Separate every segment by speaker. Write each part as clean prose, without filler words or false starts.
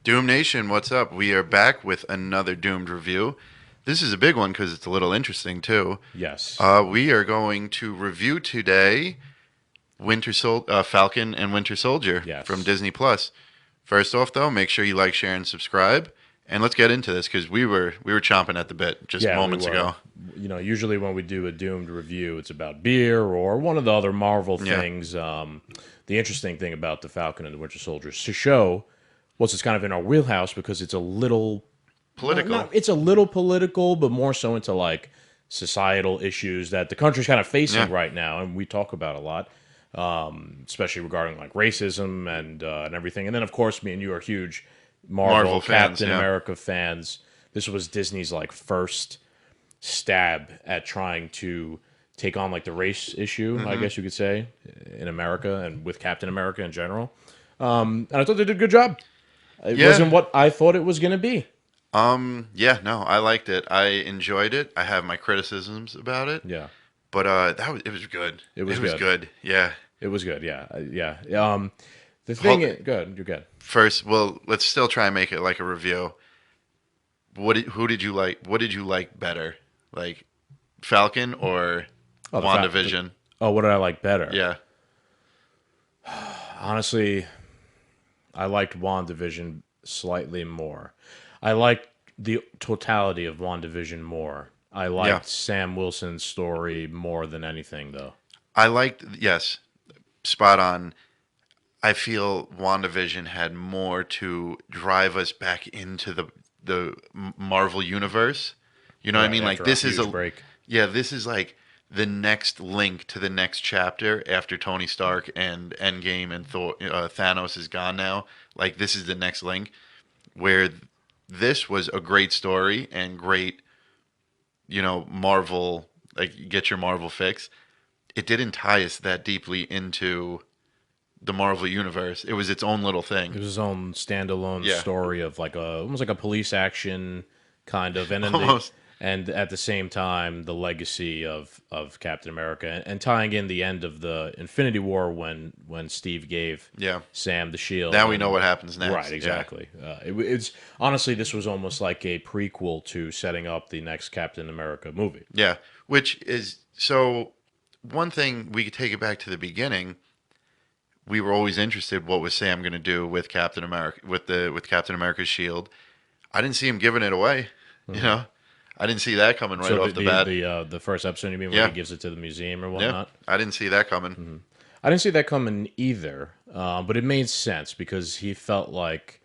Speaker 1: Doom Nation, what's up? We are back with another Doomed review. This is a big one because it's a little interesting too.
Speaker 2: Yes.
Speaker 1: We are going to review today Falcon and Winter Soldier from
Speaker 2: Yes.
Speaker 1: Disney Plus. First off, though, make sure you like, share, and subscribe. And let's get into this because we were chomping at the bit just
Speaker 2: Yeah, we
Speaker 1: moments
Speaker 2: were.
Speaker 1: ago.
Speaker 2: Usually when we do a Doomed review, it's about beer or one of the other Marvel
Speaker 1: Yeah,
Speaker 2: things. The interesting thing about the Falcon and the Winter Soldier is to show what's it's kind of in our wheelhouse because it's a little,
Speaker 1: political.
Speaker 2: it's a little political, but more so into like societal issues that the country's kind of facing
Speaker 1: Yeah,
Speaker 2: right now, and we talk about a lot, especially regarding like racism and everything. And then of course, me and you are huge Marvel,
Speaker 1: Marvel fans.
Speaker 2: Captain
Speaker 1: Yeah,
Speaker 2: America fans. This was Disney's like first stab at trying to take on like the race issue, I guess you could say, in America and with Captain America in general. And I thought they did a good job. It
Speaker 1: yeah.
Speaker 2: wasn't what I thought it was going to be.
Speaker 1: Yeah. No, I liked it. I enjoyed it. I have my criticisms about it,
Speaker 2: Yeah,
Speaker 1: but it was good.
Speaker 2: it was
Speaker 1: It was
Speaker 2: good.
Speaker 1: good. Yeah.
Speaker 2: It was good. Yeah, yeah. The thing
Speaker 1: Hold,
Speaker 2: is, good. You're good.
Speaker 1: First, well, let's still try and make it like a review. Who did you like? What did you like better, like Falcon or
Speaker 2: Oh,
Speaker 1: WandaVision?
Speaker 2: what did I like better?
Speaker 1: Yeah,
Speaker 2: Honestly, I liked WandaVision slightly more. I liked the totality of WandaVision more. I
Speaker 1: yeah.
Speaker 2: liked Sam Wilson's story more than anything, though.
Speaker 1: I liked. Yes, spot on. I feel WandaVision had more to drive us back into the Marvel universe. You know what I
Speaker 2: Right
Speaker 1: mean? Like
Speaker 2: after a
Speaker 1: this is
Speaker 2: huge
Speaker 1: a
Speaker 2: break.
Speaker 1: yeah, this is like the next link to the next chapter after Tony Stark and Endgame and Thanos is gone now. Like this is the next link where this was a great story and great, Marvel, like get your Marvel fix. It didn't tie us that deeply into the Marvel universe. It was its own little
Speaker 2: It
Speaker 1: thing.
Speaker 2: was his own standalone
Speaker 1: Yeah,
Speaker 2: story of like a almost like a police action kind of, and then the
Speaker 1: almost.
Speaker 2: and at the same time the legacy of Captain America and tying in the end of the Infinity War when Steve gave
Speaker 1: Yeah.
Speaker 2: Sam the shield
Speaker 1: Now we know
Speaker 2: and
Speaker 1: what happens
Speaker 2: right
Speaker 1: next. Yeah,
Speaker 2: exactly. It's honestly this was almost like a prequel to setting up the next Captain America movie.
Speaker 1: yeah. Which is so. One thing we could take it back to the beginning. We were always interested. What was Sam going to do with Captain America with Captain America's shield? I didn't see him giving it away. You
Speaker 2: Mhm.
Speaker 1: know, I didn't see that coming right
Speaker 2: So
Speaker 1: off the bat.
Speaker 2: the first episode you mean where he
Speaker 1: Yeah,
Speaker 2: gives it to the museum or
Speaker 1: yeah.
Speaker 2: whatnot?
Speaker 1: I didn't see that coming.
Speaker 2: I didn't see that coming either, but it made sense because he felt like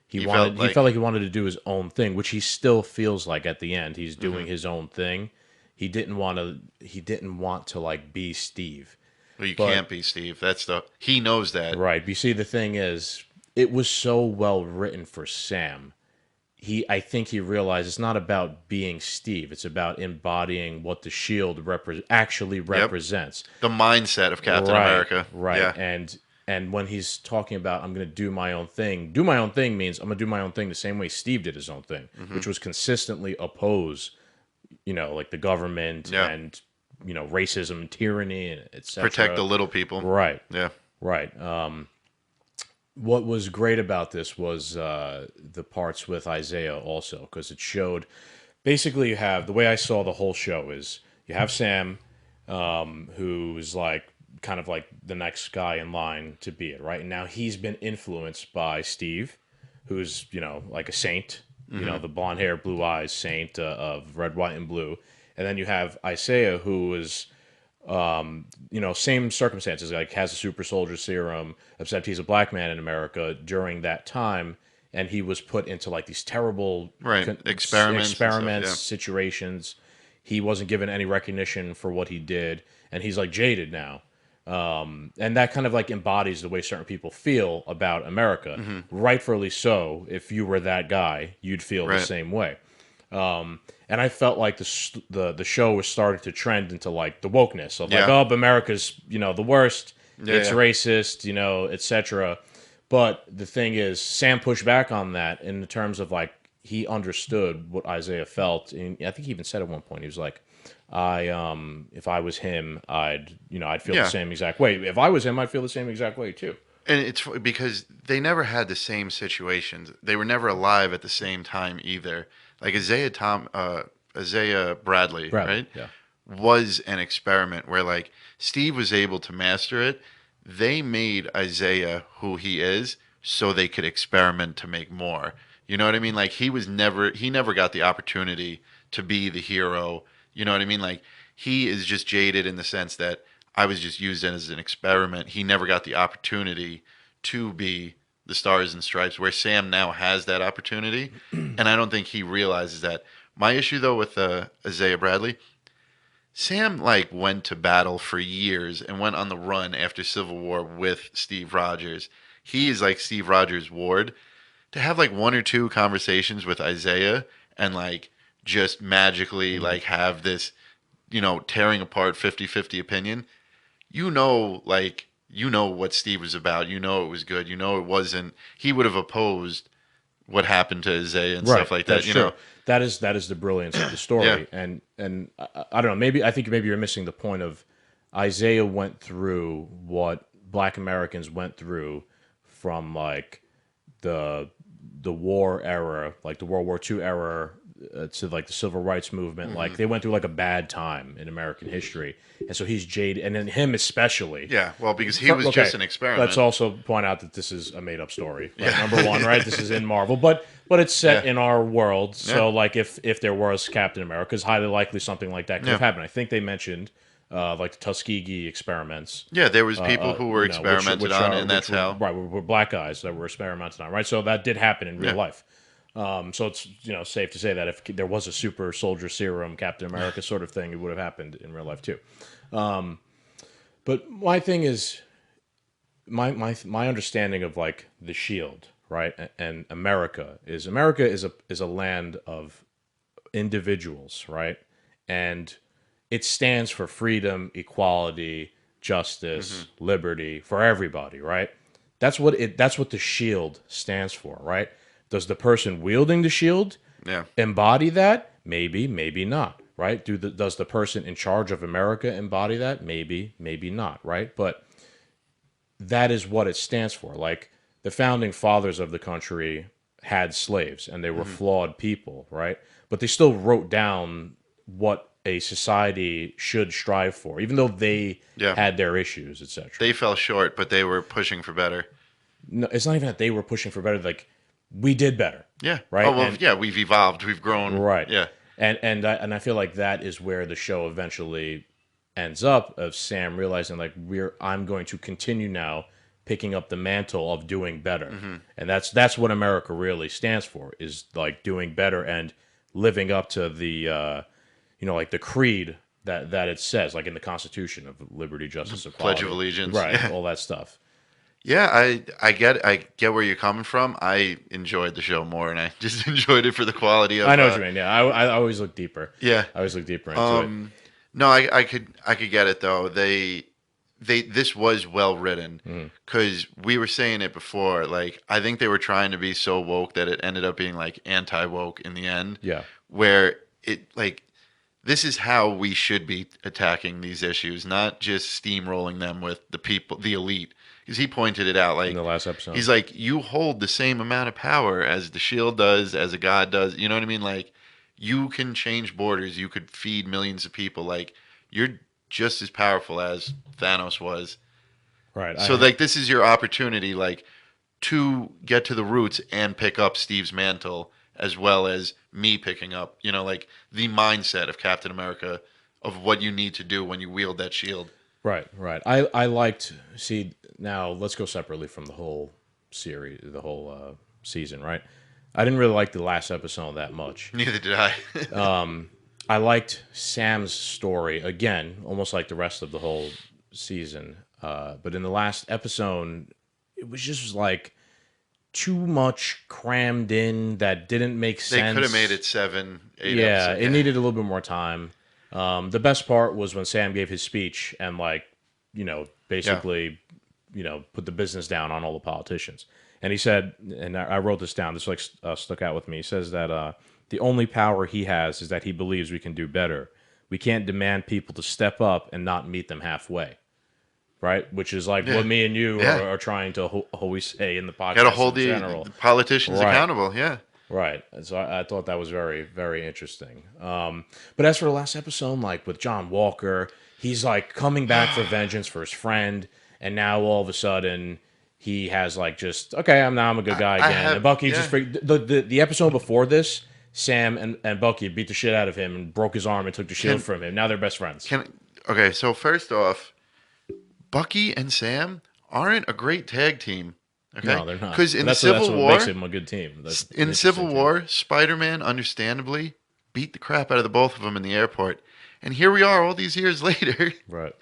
Speaker 1: He felt
Speaker 2: he felt
Speaker 1: like
Speaker 2: like he wanted to do his own thing, which he still feels like at the end. He's
Speaker 1: hmm
Speaker 2: doing his own thing. He didn't want to like be Steve.
Speaker 1: well, you
Speaker 2: But
Speaker 1: can't be Steve. He knows that.
Speaker 2: right, but you see the thing is it was so well written for Sam. I think he realized it's not about being Steve. It's about embodying what the shield actually
Speaker 1: Yep,
Speaker 2: represents.
Speaker 1: the mindset of Captain
Speaker 2: Right,
Speaker 1: America.
Speaker 2: right.
Speaker 1: Yeah,
Speaker 2: And when he's talking about I'm going to do my own thing, do my own thing means I'm going to do my own thing the same way Steve did his own thing,
Speaker 1: hmm
Speaker 2: which was consistently oppose, like the government
Speaker 1: yeah.
Speaker 2: and racism, tyranny, and
Speaker 1: Protect
Speaker 2: etc.
Speaker 1: the little people.
Speaker 2: Right,
Speaker 1: Yeah,
Speaker 2: right. What was great about this was the parts with Isaiah also because it showed basically you have the way I saw the whole show is you have Sam who's like kind of like the next guy in line to be it, right? And now he's been influenced by Steve, who's, like a saint,
Speaker 1: hmm
Speaker 2: the blonde hair, blue eyes saint of red, white, and blue. And then you have Isaiah, who is, same circumstances, like has a super soldier serum, except he's a black man in America during that time. And he was put into like these terrible
Speaker 1: right. Experiments and stuff.
Speaker 2: experiments,
Speaker 1: Yeah,
Speaker 2: situations. He wasn't given any recognition for what he did, and he's like jaded now. And that kind of like embodies the way certain people feel about America.
Speaker 1: hmm
Speaker 2: Rightfully so. If you were that guy, you'd feel the
Speaker 1: right.
Speaker 2: same way. And I felt like the show was starting to trend into like the wokeness of like,
Speaker 1: Yeah,
Speaker 2: oh, America's the worst.
Speaker 1: yeah,
Speaker 2: It's
Speaker 1: yeah.
Speaker 2: racist, etc. But the thing is, Sam pushed back on that in terms of like he understood what Isaiah felt, and I think he even said at one point he was like, if I was him, I'd feel the
Speaker 1: Yeah.
Speaker 2: same exact way. If I was him, I'd feel the same exact way too.
Speaker 1: And it's because they never had the same situations. They were never alive at the same time either. Like Isaiah Bradley,
Speaker 2: Bradley,
Speaker 1: right,
Speaker 2: yeah.
Speaker 1: was an experiment where like Steve was able to master it. They made Isaiah who he is so they could experiment to make more. You know what I mean? Like he never got the opportunity to be the hero. You know what I mean? Like he is just jaded in the sense that I was just used as an experiment. He never got the opportunity to be the Stars and Stripes, where Sam now has that opportunity. And I don't think he realizes that. My issue though with Isaiah Bradley, Sam like went to battle for years and went on the run after Civil War with Steve Rogers. He is like Steve Rogers' ward. To have like one or two conversations with Isaiah and like just magically
Speaker 2: Mhm.
Speaker 1: like have this, tearing apart 50-50 opinion, you know what Steve was about. You know it was good. You know it wasn't. He would have opposed what happened to Isaiah and
Speaker 2: Right,
Speaker 1: stuff like
Speaker 2: that's
Speaker 1: that.
Speaker 2: true. That is the brilliance of the
Speaker 1: Yeah.
Speaker 2: story, and I don't know. Maybe I think maybe you're missing the point of Isaiah went through what Black Americans went through from like the the war era, like the World War II era, to like the civil rights movement. Like
Speaker 1: Hmm.
Speaker 2: they went through like a bad time in American history, and so he's jaded, and then him especially.
Speaker 1: Yeah. Well, because he was
Speaker 2: Okay,
Speaker 1: just an
Speaker 2: let's
Speaker 1: experiment.
Speaker 2: also point out that this is a made up story. Right,
Speaker 1: Yeah.
Speaker 2: number one, right? This is in Marvel, but it's
Speaker 1: Yeah.
Speaker 2: set in our world.
Speaker 1: Yeah.
Speaker 2: So like if there was Captain America, it's highly likely something like that could have
Speaker 1: Yeah.
Speaker 2: happened. I think they mentioned like the Tuskegee experiments,
Speaker 1: Yeah. There was people who were experimented
Speaker 2: which
Speaker 1: on,
Speaker 2: are
Speaker 1: and that's how.
Speaker 2: were black guys that were experimented on, right? So that did happen in real
Speaker 1: Yeah.
Speaker 2: life. So it's safe to say that if there was a super soldier serum Captain America sort of thing, it would have happened in real life too. But my thing is my understanding of like the Shield, right, and America is a land of individuals, right, and it stands for freedom, equality,
Speaker 1: Hmm.
Speaker 2: justice, liberty for everybody, right? That's what the shield stands for, right? Does the person wielding the shield
Speaker 1: Yeah.
Speaker 2: embody that? Maybe, maybe not, right? Does the person in charge of America embody that? Maybe, maybe not, right? But that is what it stands for. Like the founding fathers of the country had slaves and they were
Speaker 1: Hmm.
Speaker 2: flawed people, right? But they still wrote down what a society should strive for, even though they
Speaker 1: Yeah.
Speaker 2: had their issues, etc.
Speaker 1: They fell short, but they were pushing for better.
Speaker 2: No, it's not even that they were pushing for better. Like we did better,
Speaker 1: Yeah. Oh
Speaker 2: right?
Speaker 1: well.
Speaker 2: And
Speaker 1: Yeah. We've evolved. We've grown.
Speaker 2: right,
Speaker 1: Yeah.
Speaker 2: and I feel like that is where the show eventually ends up of Sam realizing like I'm going to continue now picking up the mantle of doing better,
Speaker 1: Hmm.
Speaker 2: and that's what America really stands for is like doing better and living up to the like the creed that it says like in the Constitution of liberty, justice,
Speaker 1: Pledge of
Speaker 2: equality,
Speaker 1: Allegiance.
Speaker 2: right?
Speaker 1: Yeah.
Speaker 2: All that stuff.
Speaker 1: Yeah, I get where you're coming from. I enjoyed the show more, and I just enjoyed it for the quality
Speaker 2: I
Speaker 1: of
Speaker 2: know what you mean. Yeah, I always look deeper.
Speaker 1: yeah.
Speaker 2: I always look deeper into it.
Speaker 1: Um, no, I could get it though. They this was well written
Speaker 2: Mhm.
Speaker 1: because we were saying it before. Like I think they were trying to be so woke that it ended up being like anti woke in the end,
Speaker 2: Yeah,
Speaker 1: where it like this is how we should be attacking these issues, not just steamrolling them with the people, the elite. Because he pointed it out,
Speaker 2: in
Speaker 1: like
Speaker 2: the last episode.
Speaker 1: he's like, you hold the same amount of power as the Shield does, as a god does. You know what I mean? Like, you can change borders. You could feed millions of people. Like, you're just as powerful as Thanos was.
Speaker 2: Right.
Speaker 1: So, like, this is your opportunity, like, to get to the roots and pick up Steve's mantle, as well as me picking up, like the mindset of Captain America of what you need to do when you wield that shield.
Speaker 2: Right, right. I liked see now let's go separately from the whole series, the whole season, right? I didn't really like the last episode that much.
Speaker 1: Neither did I.
Speaker 2: I liked Sam's story again, almost like the rest of the whole season. But in the last episode, it was just like too much crammed in that didn't make
Speaker 1: They could have made
Speaker 2: sense.
Speaker 1: it 7, 8
Speaker 2: Yeah,
Speaker 1: episodes.
Speaker 2: it
Speaker 1: Yeah.
Speaker 2: needed a little bit more time. The best part was when Sam gave his speech and like,
Speaker 1: Yeah.
Speaker 2: basically, put the business down on all the politicians. And he said, and I wrote this down. This like stuck out with me. He says that the only power he has is that he believes we can do better. We can't demand people to step up and not meet them halfway. right? Which is like
Speaker 1: Yeah.
Speaker 2: what me and you
Speaker 1: Yeah.
Speaker 2: are trying to always say in the
Speaker 1: Got to
Speaker 2: podcast
Speaker 1: hold
Speaker 2: in general.
Speaker 1: the politicians
Speaker 2: Right.
Speaker 1: accountable. Yeah.
Speaker 2: Right. And so I thought that was very, very interesting. But as for the last episode, like with John Walker, he's like coming back for vengeance for his friend, and now all of a sudden he has like just okay, I'm a good guy
Speaker 1: I
Speaker 2: again. And
Speaker 1: have,
Speaker 2: Bucky
Speaker 1: yeah.
Speaker 2: just the episode before this, Sam and Bucky beat the shit out of him and broke his arm and took the shield
Speaker 1: Can,
Speaker 2: from him. Now they're best friends.
Speaker 1: okay, so first off, Bucky and Sam aren't a great tag team. Okay?
Speaker 2: No, they're not.
Speaker 1: Because
Speaker 2: But
Speaker 1: in the
Speaker 2: that's
Speaker 1: Civil
Speaker 2: what makes
Speaker 1: War,
Speaker 2: him a good team. That's an
Speaker 1: in
Speaker 2: interesting
Speaker 1: Civil
Speaker 2: team.
Speaker 1: War, Spider-Man understandably beat the crap out of the both of them in the airport. And here we are all these years later.
Speaker 2: Right.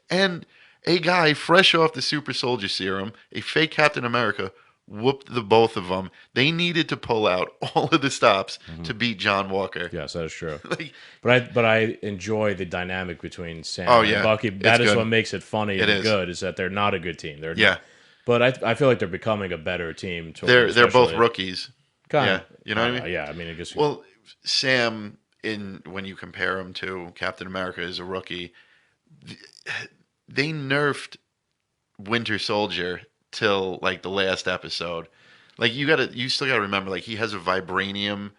Speaker 1: And a guy fresh off the super soldier serum, a fake Captain America, whooped the both of them. They needed to pull out all of the stops to beat John Walker.
Speaker 2: Yes, that is true.
Speaker 1: Like,
Speaker 2: But I enjoy the dynamic between Sam
Speaker 1: oh
Speaker 2: and
Speaker 1: yeah,
Speaker 2: Bucky.
Speaker 1: it's
Speaker 2: That is
Speaker 1: good.
Speaker 2: what makes it funny
Speaker 1: It
Speaker 2: and
Speaker 1: is.
Speaker 2: good. Is that they're not a good team. They're
Speaker 1: Yeah,
Speaker 2: but I feel like they're becoming a better team.
Speaker 1: they're both rookies.
Speaker 2: Kind
Speaker 1: Yeah,
Speaker 2: of,
Speaker 1: you know what I mean.
Speaker 2: Yeah, I mean, I guess.
Speaker 1: Well, Sam, in when you compare him to Captain America as a rookie, they nerfed Winter Soldier till like the last episode. Like you still gotta remember, like he has a vibranium,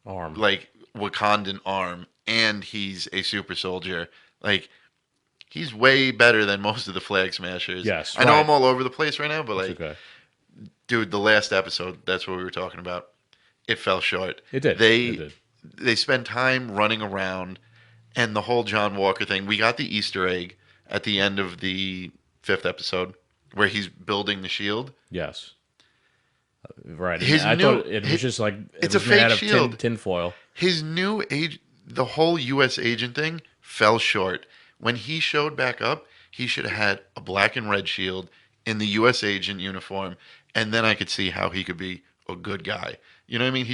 Speaker 2: arm.
Speaker 1: like Wakandan arm, and he's a super soldier. Like he's way better than most of the Flag Smashers.
Speaker 2: Yes,
Speaker 1: I know
Speaker 2: right.
Speaker 1: I'm all over the place right now, but
Speaker 2: It's
Speaker 1: like,
Speaker 2: okay.
Speaker 1: dude, the last episode, that's what we were talking about. It fell short.
Speaker 2: It did.
Speaker 1: They
Speaker 2: It did.
Speaker 1: they spend time running around, and the whole John Walker thing. We got the Easter egg at the end of the 5th episode where he's building the shield.
Speaker 2: Yes. Right.
Speaker 1: His
Speaker 2: I
Speaker 1: new-
Speaker 2: thought it was just like
Speaker 1: it's
Speaker 2: it was
Speaker 1: a
Speaker 2: made
Speaker 1: fake
Speaker 2: out of
Speaker 1: shield.
Speaker 2: tinfoil.
Speaker 1: His new age, the whole U.S. agent thing fell short. When he showed back up, he should have had a black and red shield in the U.S. agent uniform, and then I could see how he could be a good guy. You know what I mean?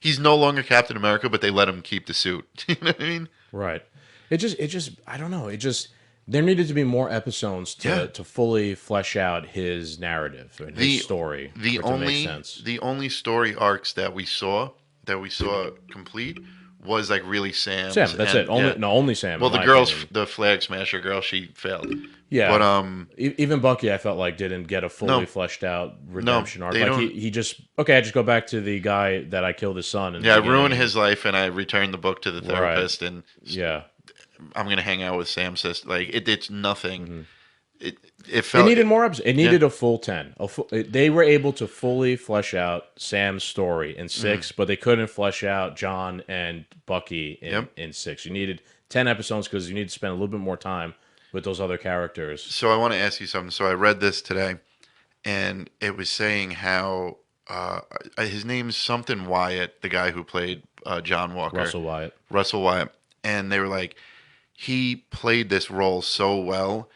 Speaker 1: He's no longer Captain America, but they let him keep the suit. You know what I mean?
Speaker 2: Right. It just I don't know. It just there needed to be more episodes
Speaker 1: Yeah.
Speaker 2: to fully flesh out his narrative and his story for it to make sense.
Speaker 1: The only story arcs that we saw complete was like really Sam's.
Speaker 2: Sam, that's
Speaker 1: and-
Speaker 2: it. Only
Speaker 1: yeah.
Speaker 2: no, only Sam.
Speaker 1: Well,
Speaker 2: in
Speaker 1: the
Speaker 2: my
Speaker 1: girls,
Speaker 2: opinion.
Speaker 1: the Flag Smasher girl, she failed.
Speaker 2: Yeah,
Speaker 1: But
Speaker 2: even Bucky, I felt like didn't get a fully
Speaker 1: No.
Speaker 2: fleshed out redemption arc.
Speaker 1: they
Speaker 2: Like
Speaker 1: don't-
Speaker 2: he just okay, I just go back to the guy that I killed his son. In the
Speaker 1: yeah, I
Speaker 2: beginning.
Speaker 1: ruined his life, and I returned the book to the therapist, and
Speaker 2: Yeah,
Speaker 1: I'm gonna hang out with Sam's sister. Like it's nothing.
Speaker 2: Mm-hmm.
Speaker 1: It
Speaker 2: it
Speaker 1: felt
Speaker 2: needed more episodes. It needed a full 10. They were able to fully flesh out Sam's story in 6, but they couldn't flesh out John and Bucky
Speaker 1: Yep.
Speaker 2: in 6. You needed 10 episodes because you need to spend a little bit more time with those other characters.
Speaker 1: So I want to ask you something. So I read this today, and it was saying how his name's something Wyatt, the guy who played John Walker,
Speaker 2: Russell Wyatt.
Speaker 1: Russell Wyatt, and they were like, he played this role so well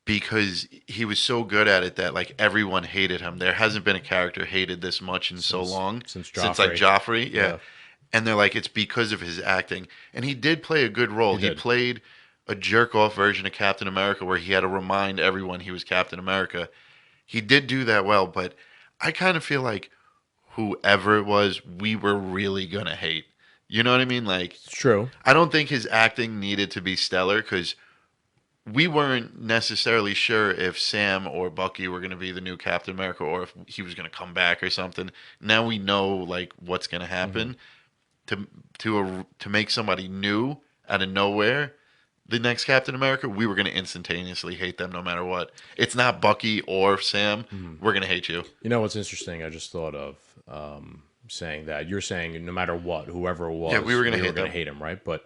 Speaker 1: because he was so good at it that like everyone hated him. There hasn't been a character hated this much in so long
Speaker 2: since
Speaker 1: like
Speaker 2: Joffrey.
Speaker 1: Joffrey, yeah.
Speaker 2: Yeah.
Speaker 1: And they're like, it's because of his acting, and he did play a good role.
Speaker 2: He
Speaker 1: He
Speaker 2: did.
Speaker 1: played a jerk off version of Captain America where he had to remind everyone he was Captain America. He did do that well, but I kind of feel like whoever it was, we were really gonna hate. You know what I mean? Like,
Speaker 2: It's true.
Speaker 1: I don't think his acting needed to be stellar because we weren't necessarily sure if Sam or Bucky were going to be the new Captain America or if he was going to come back or something. Now we know like what's going to happen. To make somebody new out of nowhere the next Captain America, we were going to instantaneously hate them no matter what. It's not Bucky or Sam. We're going to hate you.
Speaker 2: You know what's interesting? I just thought of saying that. You're saying no matter what, whoever it was,
Speaker 1: Yeah, we were gonna hate
Speaker 2: gonna
Speaker 1: them.
Speaker 2: hate him, right? But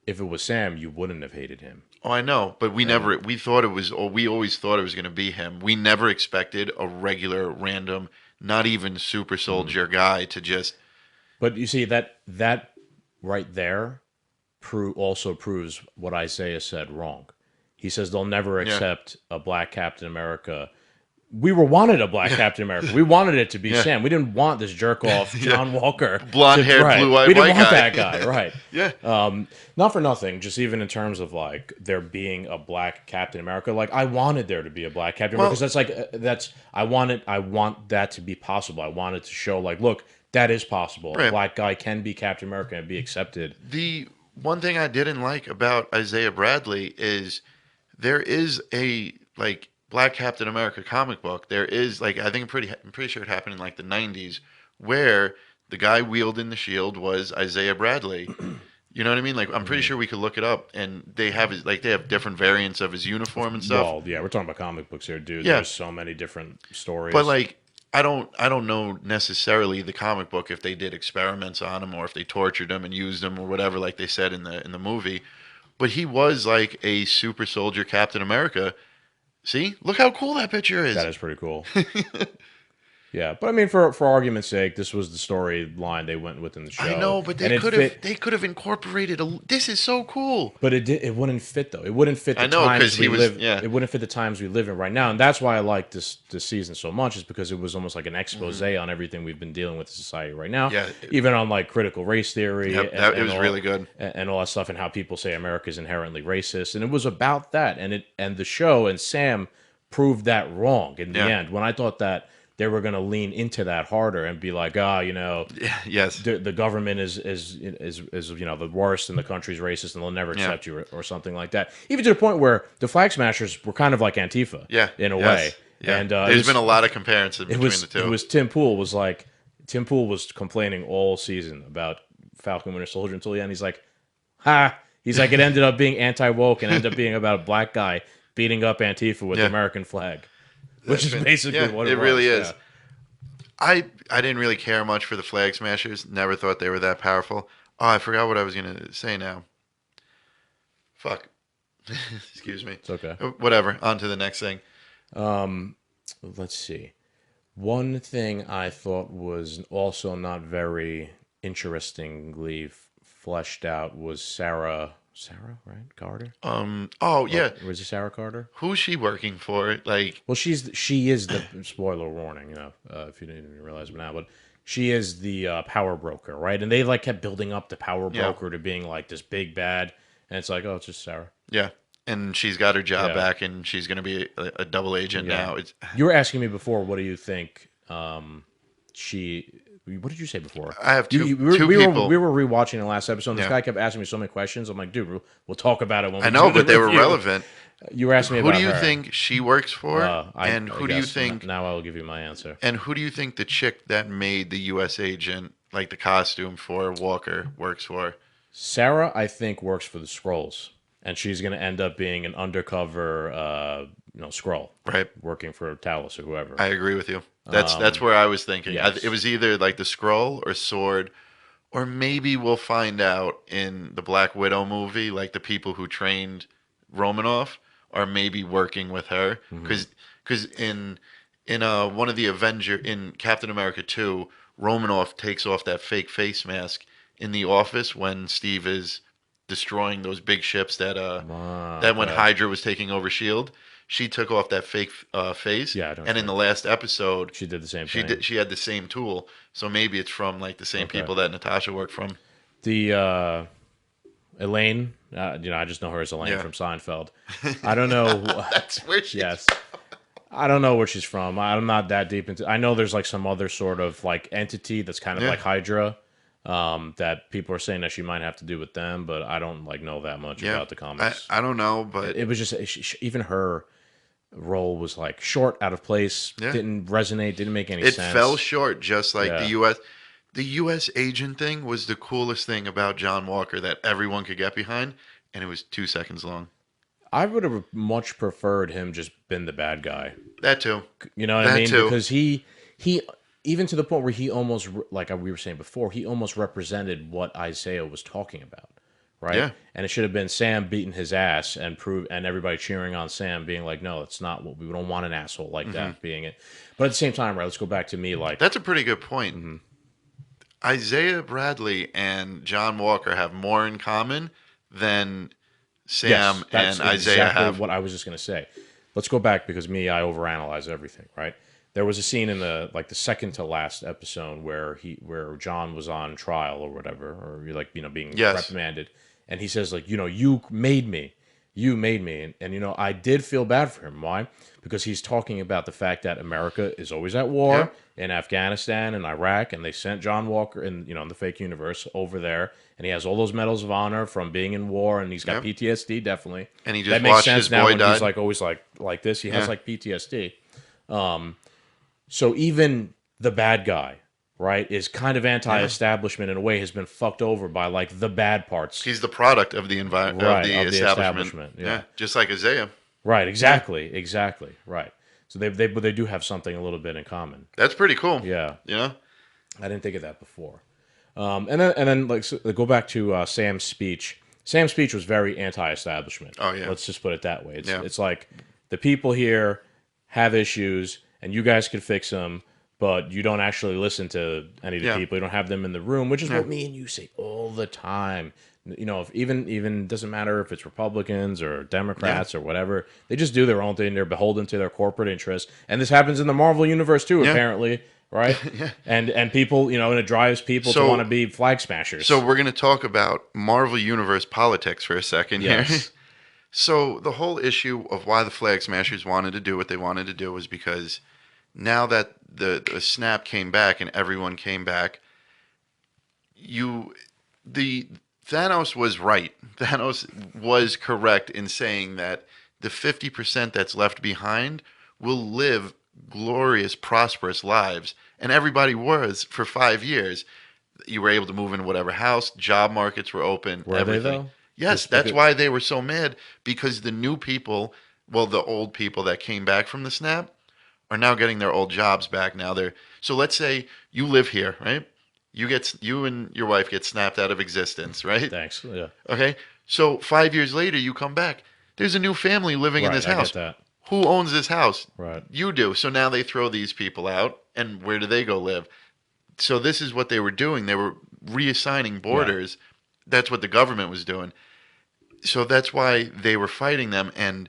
Speaker 2: if it was Sam, you wouldn't have hated him.
Speaker 1: Oh, I know, but we thought it was, or we always thought it was going to be him. We never expected a regular, random, not even super soldier guy to just,
Speaker 2: But you see that right there also proves what Isaiah said wrong. He says they'll never accept a black Captain America. We wanted a black Captain America. We wanted it to be Sam. We didn't want this jerk off John Walker,
Speaker 1: Blonde-haired,
Speaker 2: right.
Speaker 1: blue-eyed
Speaker 2: We didn't
Speaker 1: white
Speaker 2: want
Speaker 1: guy.
Speaker 2: that guy, right?
Speaker 1: yeah.
Speaker 2: Not for nothing. Just even in terms of like there being a black Captain America, like I wanted there to be a black Captain America because I want that to be possible. I wanted to show like, look, that is possible. A
Speaker 1: Right.
Speaker 2: black guy can be Captain America and be accepted.
Speaker 1: The one thing I didn't like about Isaiah Bradley is there is a like Black Captain America comic book. There is like I think I'm pretty sure it happened in like the 90s where the guy wielding the shield was Isaiah Bradley. You know what I mean? Like I'm pretty
Speaker 2: Mhm.
Speaker 1: sure we could look it up and they have they have different variants of his uniform and stuff.
Speaker 2: Well, yeah, we're talking about comic books here, dude.
Speaker 1: Yeah,
Speaker 2: There's so many different
Speaker 1: but
Speaker 2: stories.
Speaker 1: like I don't know necessarily the comic book if they did experiments on him or if they tortured him and used him or whatever like they said in the movie. But he was like a super soldier Captain America. See? Look how cool that picture
Speaker 2: That
Speaker 1: is.
Speaker 2: is pretty cool. Yeah, but I mean, for argument's sake, this was the storyline they went with in the
Speaker 1: I
Speaker 2: show,
Speaker 1: know, but
Speaker 2: and it fit.
Speaker 1: they could have incorporated this is so cool.
Speaker 2: But it wouldn't fit though. It wouldn't fit
Speaker 1: I
Speaker 2: the
Speaker 1: know cuz
Speaker 2: times
Speaker 1: he
Speaker 2: we
Speaker 1: was
Speaker 2: live.
Speaker 1: yeah.
Speaker 2: It wouldn't fit the times we live in right now, and that's why I like this season so much. Is because it was almost like an expose
Speaker 1: Hmm.
Speaker 2: on everything we've been dealing with in society right now,
Speaker 1: Yeah,
Speaker 2: even on like critical race theory
Speaker 1: yep, that it
Speaker 2: and
Speaker 1: was really good.
Speaker 2: all that stuff, and how people say America is inherently racist, and it was about that. And the show and Sam proved that wrong in the
Speaker 1: Yeah.
Speaker 2: end. When I thought that they were going to lean into that harder and be like,
Speaker 1: Yes.
Speaker 2: the government is the worst and the country's racist and they'll never
Speaker 1: Yeah.
Speaker 2: accept you or something like that. Even to the point where the Flag Smashers were kind of like Antifa
Speaker 1: Yeah.
Speaker 2: in a way.
Speaker 1: Yes. Yeah.
Speaker 2: And
Speaker 1: There's been a lot of comparison
Speaker 2: it
Speaker 1: between the
Speaker 2: was it
Speaker 1: two.
Speaker 2: was Tim Pool was complaining all season about Falcon Winter Soldier until the end. He's like, ha. He's like, it ended up being anti woke and ended up being about a black guy beating up Antifa with the
Speaker 1: Yeah.
Speaker 2: American flag, which is
Speaker 1: Been-
Speaker 2: basically
Speaker 1: yeah,
Speaker 2: what
Speaker 1: it
Speaker 2: it was.
Speaker 1: really is.
Speaker 2: Yeah.
Speaker 1: I didn't really care much for the Flag Smashers. Never thought they were that powerful. Oh, I forgot what I was gonna say now. Fuck. Excuse me.
Speaker 2: It's okay.
Speaker 1: Whatever. On to the next thing.
Speaker 2: Um, let's see. One thing I thought was also not very interestingly fleshed out was Sarah, right? Carter?
Speaker 1: Oh yeah.
Speaker 2: Was it Sarah Carter?
Speaker 1: Who's she working for? Like.
Speaker 2: Well, she is the spoiler warning, if you didn't even realize it now, but she is the power broker, right? And they like kept building up the power
Speaker 1: Yeah.
Speaker 2: broker to being like this big bad, and it's like, oh, it's just Sarah.
Speaker 1: Yeah. And she's got her job
Speaker 2: Yeah.
Speaker 1: back, and she's gonna be a double agent
Speaker 2: Yeah.
Speaker 1: now. It's
Speaker 2: You were asking me before, what do you think? She. What did you say before?
Speaker 1: I have two
Speaker 2: we
Speaker 1: people.
Speaker 2: we were rewatching the last episode. And this
Speaker 1: Yeah.
Speaker 2: guy kept asking me so many questions. I'm like, dude, we'll talk about it when we
Speaker 1: I know,
Speaker 2: do the
Speaker 1: but they were
Speaker 2: review.
Speaker 1: relevant.
Speaker 2: You were asking me
Speaker 1: Who
Speaker 2: about
Speaker 1: do you
Speaker 2: her.
Speaker 1: think she works for?
Speaker 2: I
Speaker 1: Who do you
Speaker 2: guess
Speaker 1: think?
Speaker 2: Now I will give you my answer.
Speaker 1: And who do you think the chick that made the U.S. agent, like the costume for Walker, works for?
Speaker 2: Sarah, I think, works for the Skrulls, and she's going to end up being an undercover, Skrull,
Speaker 1: Right.
Speaker 2: working for Talos or whoever.
Speaker 1: I agree with you. That's where I was thinking.
Speaker 2: yes.
Speaker 1: It was either like the Skrull or Sword, or maybe we'll find out in the Black Widow movie, like the people who trained Romanoff are maybe working with her, because in one of the Avenger in Captain America 2, Romanoff takes off that fake face mask in the office when Steve is destroying those big ships that when
Speaker 2: okay.
Speaker 1: Hydra was taking over Shield, she took off that fake face.
Speaker 2: Yeah, I don't
Speaker 1: and in
Speaker 2: know.
Speaker 1: the last episode,
Speaker 2: She did the same
Speaker 1: she
Speaker 2: thing.
Speaker 1: did she had the same tool. So maybe it's from like the same
Speaker 2: Okay.
Speaker 1: people that Natasha worked from.
Speaker 2: The Elaine, I just know her as Elaine
Speaker 1: Yeah.
Speaker 2: from Seinfeld. I don't know.
Speaker 1: That's where she.
Speaker 2: Yes. I don't know where she's from. I'm not that deep into. I know there's like some other sort of like entity that's kind of
Speaker 1: Yeah.
Speaker 2: like Hydra, that people are saying that she might have to do with them, but I don't like know that much
Speaker 1: Yeah.
Speaker 2: about the comics.
Speaker 1: I don't know, but
Speaker 2: It was just even her role was like short, out of place,
Speaker 1: Yeah.
Speaker 2: didn't resonate, didn't make any
Speaker 1: it
Speaker 2: sense.
Speaker 1: fell short. Just like
Speaker 2: Yeah.
Speaker 1: the U.S. The U.S. agent thing was the coolest thing about John Walker that everyone could get behind, and it was 2 seconds long.
Speaker 2: I would have much preferred him just been the bad guy.
Speaker 1: That too.
Speaker 2: You know what I
Speaker 1: That
Speaker 2: mean?
Speaker 1: too.
Speaker 2: Because he even to the point where he almost, like we were saying before, he almost represented what Isaiah was talking about, right?
Speaker 1: Yeah.
Speaker 2: And it should have been Sam beating his ass and everybody cheering on Sam, being like, "No, it's not what we don't want an asshole like
Speaker 1: Mm-hmm.
Speaker 2: that being it." But at the same time, right? Let's go back to me, like
Speaker 1: That's a pretty good point.
Speaker 2: Mm-hmm.
Speaker 1: Isaiah Bradley and John Walker have more in common than Sam
Speaker 2: yes, that's
Speaker 1: and Isaiah
Speaker 2: exactly
Speaker 1: have.
Speaker 2: what I was just gonna say. Let's go back because I overanalyze everything, right? There was a scene in the second to last episode where John was on trial or whatever, or being
Speaker 1: Yes.
Speaker 2: reprimanded, and he says like, you made me, You made me. And, you know, I did feel bad for him. Why? Because he's talking about the fact that America is always at war
Speaker 1: Yep.
Speaker 2: in Afghanistan and Iraq, and they sent John Walker in, you know, in the fake universe over there, and he has all those medals of honor from being in war, and he's got
Speaker 1: Yep.
Speaker 2: PTSD, definitely.
Speaker 1: And he
Speaker 2: That
Speaker 1: just
Speaker 2: makes
Speaker 1: watched
Speaker 2: sense
Speaker 1: his
Speaker 2: now
Speaker 1: boy
Speaker 2: when he's
Speaker 1: die.
Speaker 2: like always like this. He has
Speaker 1: Yeah.
Speaker 2: like PTSD. So even the bad guy, right, is kind of
Speaker 1: Yeah.
Speaker 2: anti-establishment in a way, has been fucked over by like the bad parts,
Speaker 1: He's the product of of
Speaker 2: right,
Speaker 1: the
Speaker 2: of the
Speaker 1: establishment.
Speaker 2: establishment.
Speaker 1: Yeah.
Speaker 2: Yeah,
Speaker 1: Just like Isaiah.
Speaker 2: right,
Speaker 1: Yeah.
Speaker 2: exactly, right. So they do have something a little bit in common.
Speaker 1: That's pretty cool.
Speaker 2: Yeah,
Speaker 1: You know?
Speaker 2: I didn't think of that before. And then like so, go back to Sam's speech. Sam's speech was very anti-establishment.
Speaker 1: Oh yeah.
Speaker 2: Let's just put it that way. It's
Speaker 1: Yeah.
Speaker 2: it's like the people here have issues, and you guys could fix them, but you don't actually listen to any of the
Speaker 1: Yeah.
Speaker 2: people. You don't have them in the room, which is
Speaker 1: Yeah.
Speaker 2: what me and you say all the time. You know, if even doesn't matter if it's Republicans or Democrats or whatever, they just do their own thing. They're beholden to their corporate interests, and this happens in the Marvel universe too,
Speaker 1: Yeah.
Speaker 2: apparently, right?
Speaker 1: Yeah.
Speaker 2: And people, you know, and it drives people to
Speaker 1: So-
Speaker 2: want to be flag smashers.
Speaker 1: So we're going to talk about Marvel Universe politics for a second here.
Speaker 2: Yes.
Speaker 1: So the whole issue of why the Flag Smashers wanted to do what they wanted to do was because now that the snap came back and everyone came back, the Thanos was right. Thanos was correct in saying that the 50% that's left behind will live glorious, prosperous lives. And everybody was for 5 years. You were able to move in whatever house, job markets were open,
Speaker 2: Were they,
Speaker 1: everything.
Speaker 2: though?
Speaker 1: Yes,
Speaker 2: Just
Speaker 1: that's
Speaker 2: because-
Speaker 1: why they were so mad, because the new people, well, the old people that came back from the snap are now getting their old jobs back. Now they're so let's say you live here, right? You and your wife get snapped out of existence, right?
Speaker 2: Thanks. Yeah.
Speaker 1: Okay. So 5 years later, you come back. There's a new family living in
Speaker 2: Right,
Speaker 1: this
Speaker 2: I
Speaker 1: house.
Speaker 2: get that.
Speaker 1: Who owns this house?
Speaker 2: Right.
Speaker 1: You do. So now they throw these people out, and where do they go live? So this is what they were doing. They were reassigning borders. That's what the government was doing. So that's why they were fighting them. And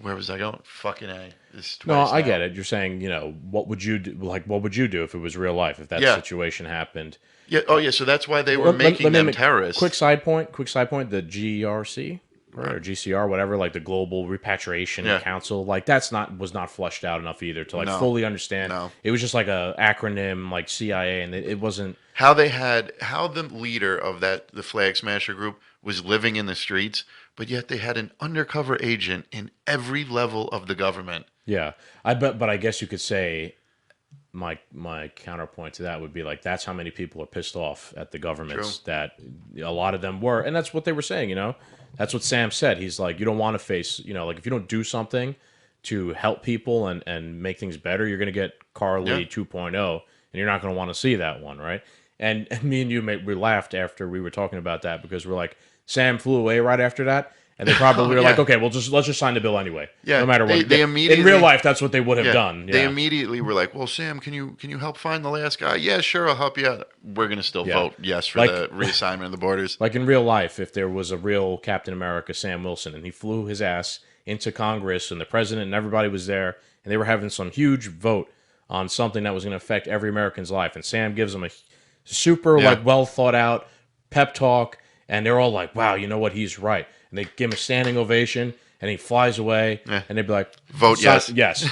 Speaker 1: where was I going? Fucking A. This is
Speaker 2: No,
Speaker 1: twice
Speaker 2: I
Speaker 1: now.
Speaker 2: get it. You're saying, you know, what would you do? Like, what would you do if it was real life? If that
Speaker 1: Yeah.
Speaker 2: situation happened?
Speaker 1: Yeah. Oh, yeah. So that's why they were
Speaker 2: Let- let-
Speaker 1: making
Speaker 2: let me
Speaker 1: them
Speaker 2: make-
Speaker 1: terrorists.
Speaker 2: Quick side point. The GRC, right, or GCR, whatever, like the Global Repatriation
Speaker 1: Yeah.
Speaker 2: Council, like was not fleshed out enough either to like
Speaker 1: No.
Speaker 2: fully understand.
Speaker 1: No.
Speaker 2: It was just like a acronym, like CIA, and it wasn't.
Speaker 1: How the leader of the Flag Smasher group was living in the streets, but yet they had an undercover agent in every level of the government.
Speaker 2: Yeah, but I guess you could say my counterpoint to that would be like that's how many people are pissed off at the governments that a lot of them were, and that's what they were saying. You know, that's what Sam said. He's like, you don't want to face, you know, like if you don't do something to help people and make things better, you're gonna get Carly
Speaker 1: Yeah.
Speaker 2: 2.0, and you're not gonna want to see that one, right? And me and you we laughed after we were talking about that because we're like, Sam flew away right after that. And they probably were like,
Speaker 1: Yeah.
Speaker 2: okay, let's just sign the bill anyway.
Speaker 1: Yeah,
Speaker 2: No matter what.
Speaker 1: they
Speaker 2: in
Speaker 1: immediately-
Speaker 2: real life, that's what they would have
Speaker 1: Yeah,
Speaker 2: done.
Speaker 1: They
Speaker 2: Yeah.
Speaker 1: immediately were like, "Well, Sam, can you help find the last guy?" Yeah, sure, I'll help you out. We're gonna still
Speaker 2: Yeah.
Speaker 1: vote yes for
Speaker 2: Like-
Speaker 1: the reassignment of the borders.
Speaker 2: Like in real life, if there was a real Captain America, Sam Wilson, and he flew his ass into Congress and the president and everybody was there, and they were having some huge vote on something that was going to affect every American's life, and Sam gives them a super
Speaker 1: Yeah.
Speaker 2: like well thought out pep talk, and they're all like, "Wow, you know what? He's right." And they give him a standing ovation, and he flies away,
Speaker 1: Yeah.
Speaker 2: and they'd be like,
Speaker 1: Vote yes.
Speaker 2: yes."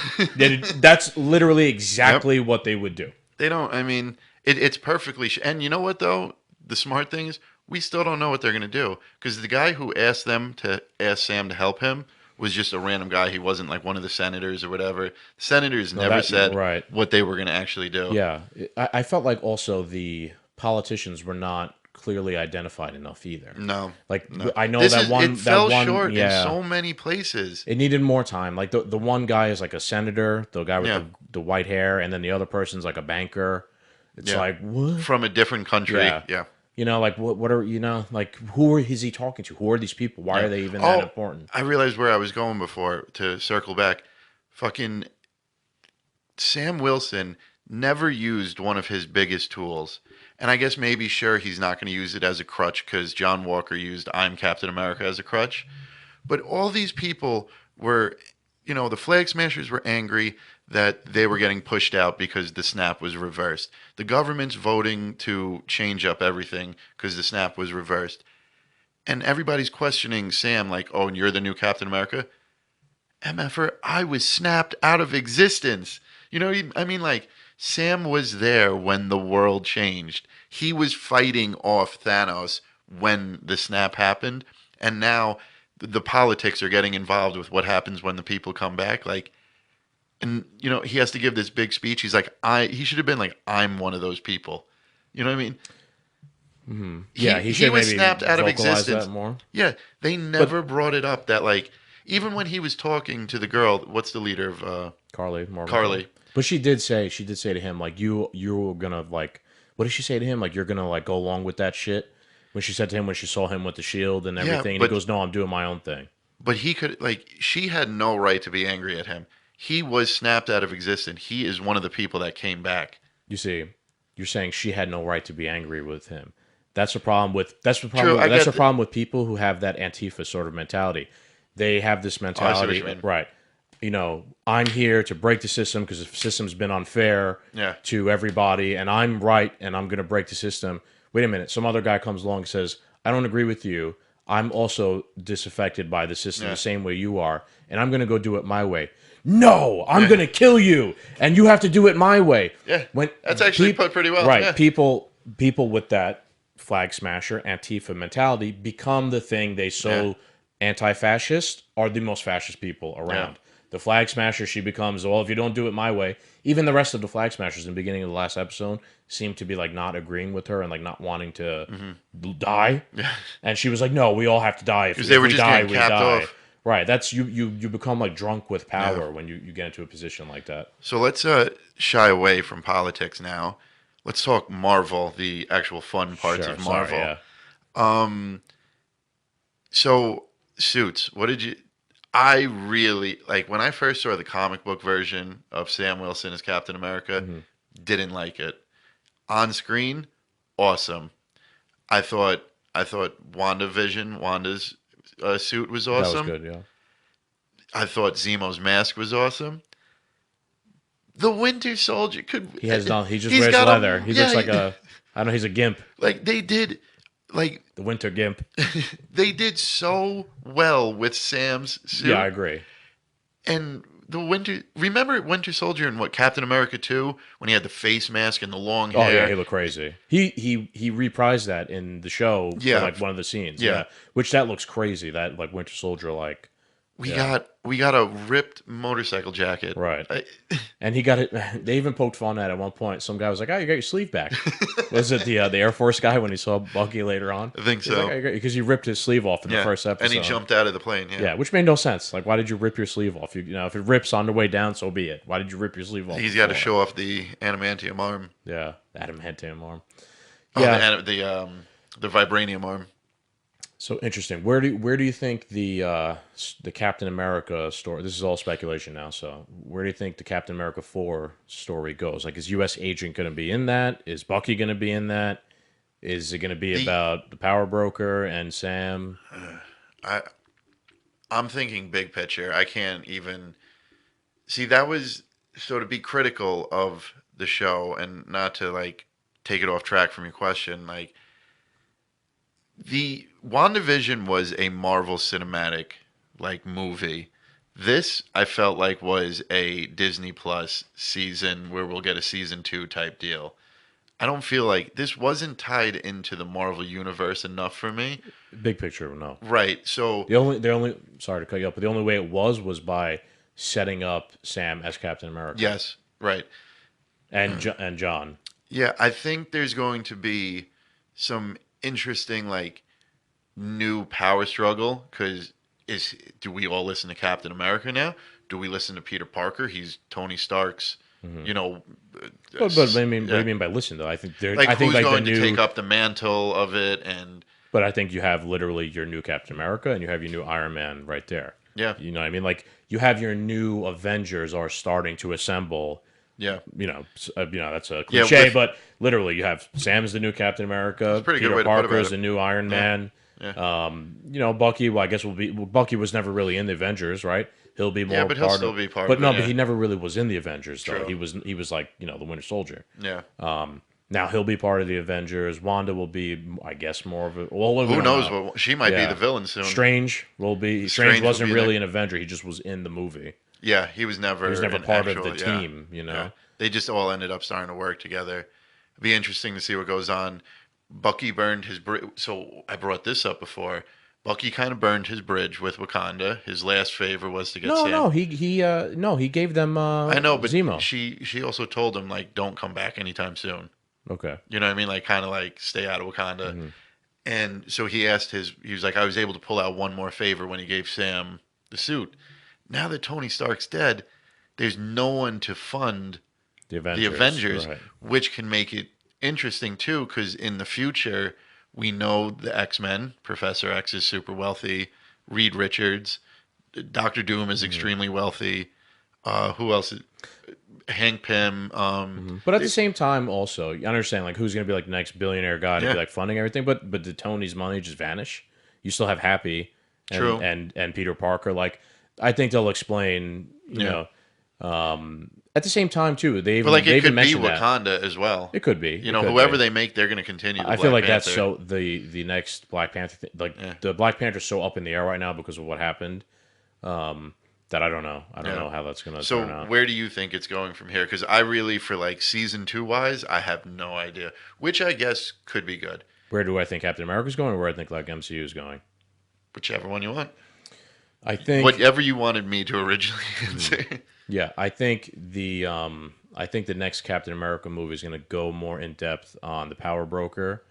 Speaker 2: That's literally exactly what they would do.
Speaker 1: They don't. I mean, it's perfectly. And you know what though? The smart thing is, we still don't know what they're gonna do because the guy who asked them to ask Sam to help him was just a random guy. He wasn't like one of the senators or whatever. The senators never
Speaker 2: that-
Speaker 1: said
Speaker 2: right.
Speaker 1: what they were gonna actually do.
Speaker 2: Yeah, I felt like also the politicians were not clearly identified enough either.
Speaker 1: No.
Speaker 2: Like
Speaker 1: No.
Speaker 2: I know
Speaker 1: This
Speaker 2: that
Speaker 1: is-
Speaker 2: one
Speaker 1: It fell
Speaker 2: that one,
Speaker 1: short
Speaker 2: yeah,
Speaker 1: in so many places.
Speaker 2: it needed more time. Like the one guy is like a senator, the guy with
Speaker 1: Yeah.
Speaker 2: the white hair, and then the other person's like a banker. It's
Speaker 1: Yeah.
Speaker 2: like what?
Speaker 1: From a different country.
Speaker 2: Yeah.
Speaker 1: Yeah.
Speaker 2: You know, like what are you know, like is he talking to? Who are these people? Why
Speaker 1: Yeah.
Speaker 2: are they even that
Speaker 1: Oh,
Speaker 2: important?
Speaker 1: I realized where I was going before to circle back. Fucking Sam Wilson never used one of his biggest tools. And I guess maybe, sure, he's not going to use it as a crutch because John Walker used I'm Captain America as a crutch. But all these people were, the Flag Smashers were angry that they were getting pushed out because the snap was reversed. The government's voting to change up everything because the snap was reversed. and everybody's questioning Sam like, "Oh, and you're the new Captain America." MFR, I was snapped out of existence. You know, I mean, like, Sam was there when the world changed. He was fighting off Thanos when the snap happened, and now the politics are getting involved with what happens when the people come back. Like, and you know, he has to give this big speech. He's like, he should have been like, I'm one of those people. You know what I mean?
Speaker 2: Yeah, he
Speaker 1: He
Speaker 2: should
Speaker 1: was
Speaker 2: maybe
Speaker 1: snapped out of
Speaker 2: vocalize that
Speaker 1: existence.
Speaker 2: more.
Speaker 1: Yeah, they
Speaker 2: But
Speaker 1: never brought it up that like, even when he was talking to the girl, what's the leader of
Speaker 2: Carly, Morgan Carly.
Speaker 1: Carly?
Speaker 2: But she did say to him like you're gonna like what did she say to him like you're gonna like go along with that shit when she said to him when she saw him with the shield and
Speaker 1: Yeah,
Speaker 2: everything and he goes no I'm doing my own thing.
Speaker 1: but he could like she had no right to be angry at him. He was snapped out of existence. He is one of the people that came back.
Speaker 2: You see, you're saying she had no right to be angry with him. That's the problem with
Speaker 1: True, I
Speaker 2: that's
Speaker 1: get
Speaker 2: the problem with people who have that Antifa sort of mentality. They have this
Speaker 1: oh, I see what
Speaker 2: mentality,
Speaker 1: you mean.
Speaker 2: right? You know, I'm here to break the system because the system's been unfair
Speaker 1: Yeah,
Speaker 2: to everybody, and I'm right, and I'm going to break the system. Wait a minute, some other guy comes along and says, I don't agree with you. I'm also disaffected by the system
Speaker 1: yeah,
Speaker 2: the same way you are, and I'm going to go do it my way. No, I'm
Speaker 1: yeah,
Speaker 2: going to kill you, and you have to do it my way.
Speaker 1: yeah.
Speaker 2: When
Speaker 1: That's actually
Speaker 2: peop-
Speaker 1: put pretty well.
Speaker 2: right,
Speaker 1: Yeah,
Speaker 2: people with that flag smasher Antifa mentality become the thing they
Speaker 1: yeah,
Speaker 2: so anti-fascist are the most fascist people
Speaker 1: yeah.
Speaker 2: around. The flag smasher, she becomes, well, if you don't do it my way, even the rest of the flag smashers in the beginning of the last episode seem to be like not agreeing with her and like not wanting to die.
Speaker 1: Yeah,
Speaker 2: And she was like, no, we all have to die.
Speaker 1: because
Speaker 2: If
Speaker 1: they were
Speaker 2: we
Speaker 1: just
Speaker 2: die,
Speaker 1: getting
Speaker 2: we
Speaker 1: capped
Speaker 2: die.
Speaker 1: off.
Speaker 2: Right. That's you become like drunk with
Speaker 1: Yeah.
Speaker 2: power when you get into a position like that.
Speaker 1: So let's shy away from politics now. Let's talk Marvel, the actual fun parts
Speaker 2: Sure.
Speaker 1: of
Speaker 2: Sorry.
Speaker 1: Marvel.
Speaker 2: Yeah.
Speaker 1: So Suits, what did you? I really like when I first saw the comic book version of Sam Wilson as Captain America. Didn't like it on screen. Awesome. I thought Wanda's suit was
Speaker 2: That was
Speaker 1: awesome.
Speaker 2: good. Yeah.
Speaker 1: I thought Zemo's mask was awesome. The Winter Soldier could.
Speaker 2: He has no. He just
Speaker 1: He's
Speaker 2: wears
Speaker 1: got
Speaker 2: leather.
Speaker 1: a
Speaker 2: He
Speaker 1: yeah.
Speaker 2: looks like a. I don't know. He's a gimp.
Speaker 1: Like they did, like
Speaker 2: The winter gimp.
Speaker 1: they did so well with Sam's suit.
Speaker 2: Yeah, I agree.
Speaker 1: And the Winter. Remember Winter Soldier and what Captain America 2 when he had the face mask and the long
Speaker 2: Oh
Speaker 1: hair.
Speaker 2: yeah, he looked crazy. He reprised that in the show
Speaker 1: Yeah.
Speaker 2: for like one of the scenes.
Speaker 1: Yeah.
Speaker 2: Yeah. Which that looks crazy. That like Winter Soldier like
Speaker 1: We got a ripped motorcycle jacket.
Speaker 2: right.
Speaker 1: I,
Speaker 2: And he got it. They even poked fun at it at one point. Some guy was like, "Oh, you got your sleeve back." Was it the Air Force guy when he saw Bucky later on?
Speaker 1: I think
Speaker 2: He's
Speaker 1: so.
Speaker 2: like, because he ripped his sleeve off in the first episode.
Speaker 1: And he jumped out of the plane. Yeah.
Speaker 2: Yeah, which made no sense. Like, why did you rip your sleeve off? You know, if it rips on the way down, so be it. Why did you rip your sleeve off?
Speaker 1: He's got to
Speaker 2: before?
Speaker 1: show off the adamantium arm.
Speaker 2: Yeah, adamantium arm.
Speaker 1: Oh,
Speaker 2: Yeah.
Speaker 1: the vibranium arm.
Speaker 2: So interesting. Where do you think the Captain America story? This is all speculation now. So where do you think the Captain America 4 story goes? Like, is U.S. Agent going to be in that? Is Bucky going to be in that? Is it going to be about the Power Broker and Sam?
Speaker 1: I'm thinking big picture. I can't even see that was so to be critical of the show and not to like take it off track from your question. Like the WandaVision was a Marvel cinematic like movie. This I felt like was a Disney Plus season where we'll get a season 2 type deal. I don't feel like this wasn't tied into the Marvel universe enough for me.
Speaker 2: Big picture, no.
Speaker 1: Right. So
Speaker 2: The only sorry to cut you up, but the only way it was by setting up Sam as Captain America
Speaker 1: yes, right.
Speaker 2: and John.
Speaker 1: Yeah, I think there's going to be some interesting like new power struggle because do we all listen to Captain America now? Do we listen to Peter Parker? He's Tony Stark's, you know.
Speaker 2: But I mean, what do
Speaker 1: yeah.
Speaker 2: you mean by listen though? I think there.
Speaker 1: Like
Speaker 2: I think
Speaker 1: who's
Speaker 2: like
Speaker 1: going
Speaker 2: the
Speaker 1: to
Speaker 2: new.
Speaker 1: take up the mantle of it? And
Speaker 2: But I think you have literally your new Captain America and you have your new Iron Man right there.
Speaker 1: yeah,
Speaker 2: You know what I mean? Like you have your new Avengers are starting to assemble.
Speaker 1: yeah,
Speaker 2: That's a
Speaker 1: Yeah,
Speaker 2: cliche,
Speaker 1: with-
Speaker 2: but literally you have Sam's the new Captain America.
Speaker 1: a pretty good
Speaker 2: Peter
Speaker 1: way to put it
Speaker 2: Parker's
Speaker 1: about
Speaker 2: the
Speaker 1: it.
Speaker 2: new Iron Man.
Speaker 1: yeah.
Speaker 2: Bucky. Well, I guess Bucky was never really in the Avengers, right? He'll be more.
Speaker 1: Yeah, but he'll
Speaker 2: part
Speaker 1: still
Speaker 2: of,
Speaker 1: be part
Speaker 2: But
Speaker 1: of
Speaker 2: no,
Speaker 1: it,
Speaker 2: but
Speaker 1: yeah.
Speaker 2: he never really was in the Avengers though.
Speaker 1: True.
Speaker 2: He was like the Winter Soldier.
Speaker 1: Yeah.
Speaker 2: Now he'll be part of the Avengers. Wanda will be, I guess, more of a. Well, we
Speaker 1: Who
Speaker 2: don't
Speaker 1: knows
Speaker 2: know.
Speaker 1: what she might be the
Speaker 2: Yeah.
Speaker 1: villain soon.
Speaker 2: Strange will be. Strange
Speaker 1: Strange will
Speaker 2: wasn't
Speaker 1: be there.
Speaker 2: really an Avenger. He just was in the movie.
Speaker 1: Yeah, he was
Speaker 2: He was
Speaker 1: never
Speaker 2: never
Speaker 1: an
Speaker 2: part of the
Speaker 1: actual. Yeah,
Speaker 2: team. You
Speaker 1: yeah.
Speaker 2: know.
Speaker 1: They just all ended up starting to work together. It'd be interesting to see what goes on. Bucky burned his bridge. So I brought this up before. Bucky kind of burned his bridge with Wakanda. His last favor was to get
Speaker 2: No,
Speaker 1: Sam.
Speaker 2: no, he gave them
Speaker 1: I know, but
Speaker 2: Zemo.
Speaker 1: she also told him like don't come back anytime soon.
Speaker 2: Okay.
Speaker 1: You know what I mean? Like kind of like stay out of Wakanda.
Speaker 2: Hmm.
Speaker 1: And so he was like, I was able to pull out one more favor when he gave Sam the suit. Now that Tony Stark's dead, there's no one to fund
Speaker 2: The
Speaker 1: the Avengers,
Speaker 2: right?
Speaker 1: which can make it interesting too, because in the future, we know the X-Men, Professor X is super wealthy, Reed Richards, Doctor Doom is
Speaker 2: Hmm.
Speaker 1: extremely wealthy. Who else? Hank Pym.
Speaker 2: But at the same time, also, you understand like who's going to be like the next billionaire guy to
Speaker 1: Yeah,
Speaker 2: be like funding everything. But did Tony's money just vanish? You still have Happy and
Speaker 1: true.
Speaker 2: and Peter Parker. Like I think they'll explain. You
Speaker 1: Yeah.
Speaker 2: know, at the same time too,
Speaker 1: But like
Speaker 2: they
Speaker 1: it
Speaker 2: even
Speaker 1: could be
Speaker 2: mentioned that
Speaker 1: Wakanda as well.
Speaker 2: it could be.
Speaker 1: You
Speaker 2: It
Speaker 1: know,
Speaker 2: could
Speaker 1: whoever
Speaker 2: be.
Speaker 1: they make, they're going to continue the
Speaker 2: I feel
Speaker 1: Black
Speaker 2: like that's
Speaker 1: Panther.
Speaker 2: so the next Black Panther like
Speaker 1: Yeah.
Speaker 2: the Black Panther's so up in the air right now because of what happened. That I don't know. I don't
Speaker 1: Yeah.
Speaker 2: know how that's gonna
Speaker 1: So
Speaker 2: turn out.
Speaker 1: where do you think it's going from here? Because I really, for like season 2 wise, I have no idea. Which I guess could be good.
Speaker 2: Where do I think Captain America's going, or where I think like MCU is going?
Speaker 1: Whichever one you want.
Speaker 2: I think
Speaker 1: Whatever you wanted me to originally answer.
Speaker 2: yeah, I think the next Captain America movie is gonna go more in depth on the power broker,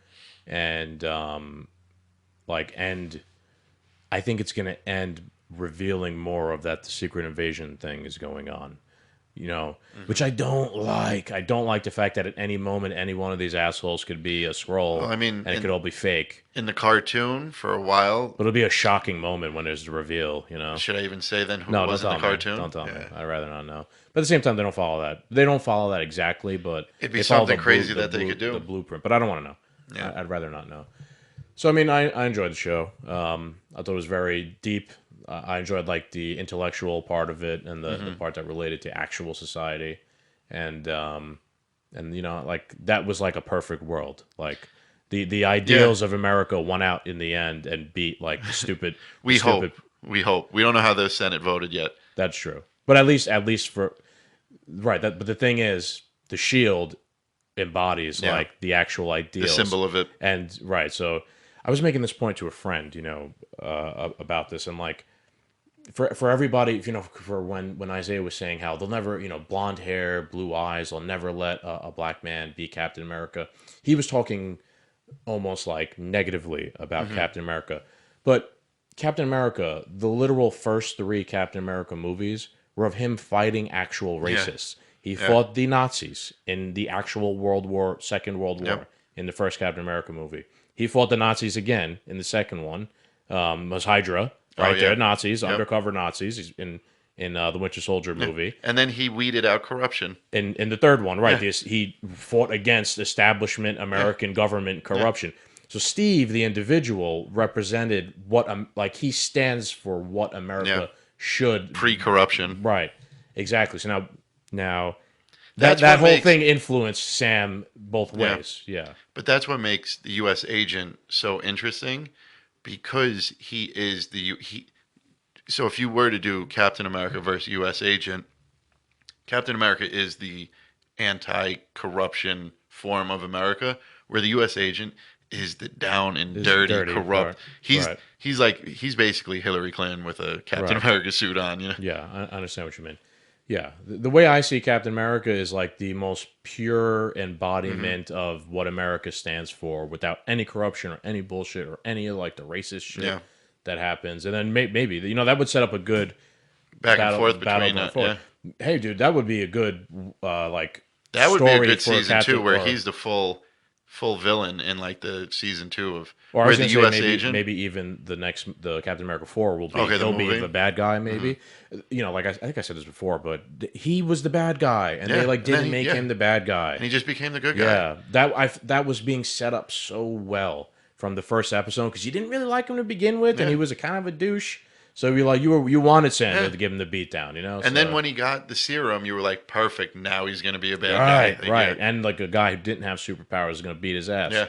Speaker 2: and and I think it's gonna end revealing more of that the secret invasion thing is going on. You know, which I don't like. I don't like the fact that at any moment any one of these assholes could be a scroll
Speaker 1: Well, I mean,
Speaker 2: and it could all be fake.
Speaker 1: in the cartoon for a while,
Speaker 2: But it'll be a shocking moment when there's the reveal, you know.
Speaker 1: should I even say then who
Speaker 2: No,
Speaker 1: it
Speaker 2: don't
Speaker 1: was in
Speaker 2: tell
Speaker 1: the
Speaker 2: me.
Speaker 1: cartoon?
Speaker 2: Don't tell me.
Speaker 1: Yeah.
Speaker 2: I'd rather not know. But at the same time, they don't follow that. They don't follow that exactly, but
Speaker 1: It'd be
Speaker 2: they follow
Speaker 1: something
Speaker 2: the
Speaker 1: crazy that they could do.
Speaker 2: the blueprint. But I don't want to know.
Speaker 1: Yeah.
Speaker 2: I'd rather not know. So I mean, I enjoyed the show. I thought it was very deep. I enjoyed like the intellectual part of it and the part that related to actual society, and you know like that was like a perfect world. Like the ideals of America won out in the end and beat like the stupid.
Speaker 1: We
Speaker 2: the
Speaker 1: hope.
Speaker 2: stupid,
Speaker 1: We hope. We don't know how the Senate voted yet.
Speaker 2: That's true. But at least for right. That but the thing is, the shield embodies
Speaker 1: Yeah.
Speaker 2: like the actual
Speaker 1: The
Speaker 2: ideals.
Speaker 1: symbol of it.
Speaker 2: And right, so I was making this point to a friend, you know, about this, and like for everybody, you know, for when Isaiah was saying how they'll never, you know, blonde hair, blue eyes, they'll never let a black man be Captain America. He was talking almost like negatively about
Speaker 1: Mm-hmm.
Speaker 2: Captain America, but Captain America, the literal first three Captain America movies were of him fighting actual racists. He fought the Nazis in the actual Second World War,
Speaker 1: Yep.
Speaker 2: in the first Captain America movie. He fought the Nazis again in the second one. Was Hydra, right
Speaker 1: yeah.
Speaker 2: there, Nazis, undercover Nazis. He's in the Winter Soldier movie.
Speaker 1: And then he weeded out corruption.
Speaker 2: In the third one, right? He fought against establishment American government corruption. So Steve, the individual, represented what like he stands for what America should
Speaker 1: Pre-corruption.
Speaker 2: right. Exactly. So now
Speaker 1: That's
Speaker 2: that
Speaker 1: what
Speaker 2: whole
Speaker 1: makes-
Speaker 2: thing influenced Sam both
Speaker 1: Yeah.
Speaker 2: ways. Yeah.
Speaker 1: But that's what makes the U.S. agent so interesting, because he is he. So if you were to do Captain America versus U.S. agent, Captain America is the anti-corruption form of America, where the U.S. agent is the down and
Speaker 2: Is
Speaker 1: dirty,
Speaker 2: dirty,
Speaker 1: corrupt.
Speaker 2: right.
Speaker 1: He's basically Hillary Clinton with a Captain
Speaker 2: Right.
Speaker 1: America suit on. You know.
Speaker 2: Yeah, I understand what you mean. Yeah, the way I see Captain America is like the most pure embodiment
Speaker 1: Mm-hmm.
Speaker 2: of what America stands for, without any corruption or any bullshit or any of like the racist shit
Speaker 1: Yeah.
Speaker 2: that happens. And then maybe you know that would set up a good
Speaker 1: Back and
Speaker 2: battle,
Speaker 1: forth
Speaker 2: battle
Speaker 1: between
Speaker 2: going forward. Hey, dude, that would be a good like
Speaker 1: That would be a
Speaker 2: story
Speaker 1: good
Speaker 2: for
Speaker 1: season
Speaker 2: Captain,
Speaker 1: 2, where
Speaker 2: or,
Speaker 1: he's the full villain in like the season 2 of
Speaker 2: or I
Speaker 1: where
Speaker 2: was
Speaker 1: the
Speaker 2: gonna say
Speaker 1: U.S.
Speaker 2: maybe,
Speaker 1: agent.
Speaker 2: maybe even the Captain America 4 will be
Speaker 1: Okay, the
Speaker 2: he'll be
Speaker 1: movie.
Speaker 2: the bad guy maybe. You know, like I think I said this before, but he was the bad guy, and
Speaker 1: Yeah,
Speaker 2: they like
Speaker 1: and then
Speaker 2: didn't
Speaker 1: he-
Speaker 2: make
Speaker 1: yeah.
Speaker 2: him the bad guy.
Speaker 1: And he just became the good guy.
Speaker 2: Yeah, that was being set up so well from the first episode because you didn't really like him to begin with, and he was a kind of a douche. So you wanted Sam
Speaker 1: Yeah.
Speaker 2: to give him the beat down, you know.
Speaker 1: And then
Speaker 2: So
Speaker 1: when he got the serum, you were like, perfect. Now he's gonna be a bad guy.
Speaker 2: right,
Speaker 1: Like, yeah,
Speaker 2: right, and like a guy who didn't have superpowers is going to beat his ass.
Speaker 1: yeah.